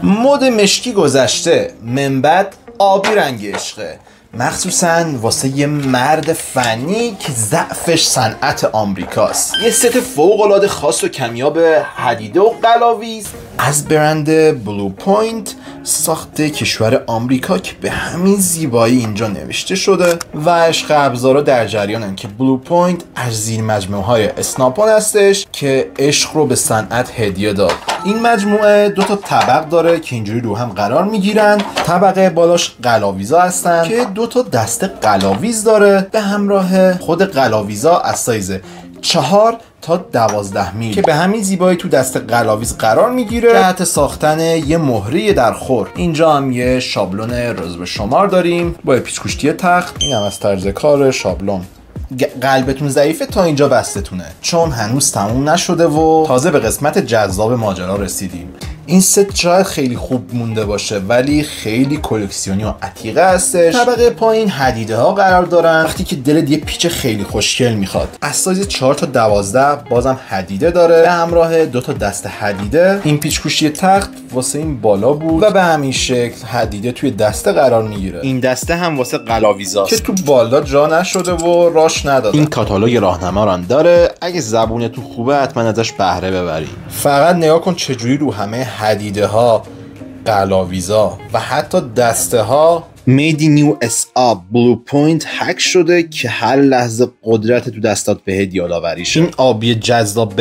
مد مشکی گذشته، من بعد آبی رنگ عشقه، مخصوصا واسه یه مرد فنی که ضعفش صنعت آمریکاست. یه ست فوق‌العاده خاص و کمیاب حدیده و قلاویز از برند بلو پوینت ساخته کشور آمریکا که به همین زیبایی اینجا نوشته شده و عشق ابزارا در جریانن که بلو پوینت از زیر مجموعه های اسناپون هستش که عشق رو به صنعت هدیه داد. این مجموعه دو تا طبق داره که اینجوری رو هم قرار میگیرن. طبقه بالاش قلاویزا هستن که دو تا دسته قلاویز داره به همراه خود قلاویزا از سایز 4 تا 12 میل که به همین زیبایی تو دست قلاویز قرار میگیره جهت ساختن یه مهره درخور. اینجا هم یه شابلون رزبه شمار داریم با پیچ‌کشتی تخت. این هم از طرز کار شابلون. قلبتون ضعیفه تا اینجا بستتونه چون هنوز تموم نشده و تازه به قسمت جذاب ماجرا رسیدیم. این ست شاید خیلی خوب مونده باشه ولی خیلی کلکسیونی و عتیقه هستش. طبقه پایین حدیده ها قرار دارن وقتی که دلت یه پیچ خیلی خوشگل میخواد. از سایز 4 تا 12 بازم حدیده داره به همراه 2 تا دست حدیده. این پیچ کوشی تخت واسه این بالا بود و به همین شکل حدیده توی دسته قرار میگیره. این دسته هم واسه قلاویزاست که تو بالا جا نشده و راش نداده. این کاتالوگ راهنما رو داره، اگه زبونتون خوبه حتما ازش بهره ببرید. فقط نگاه کن چجوری رو همه حدیده ها، قلاویزا و حتی دسته ها Made in USA Blue Point هک شده که هر لحظه قدرت تو دستات بهت یادآوری شه. این آبی جذاب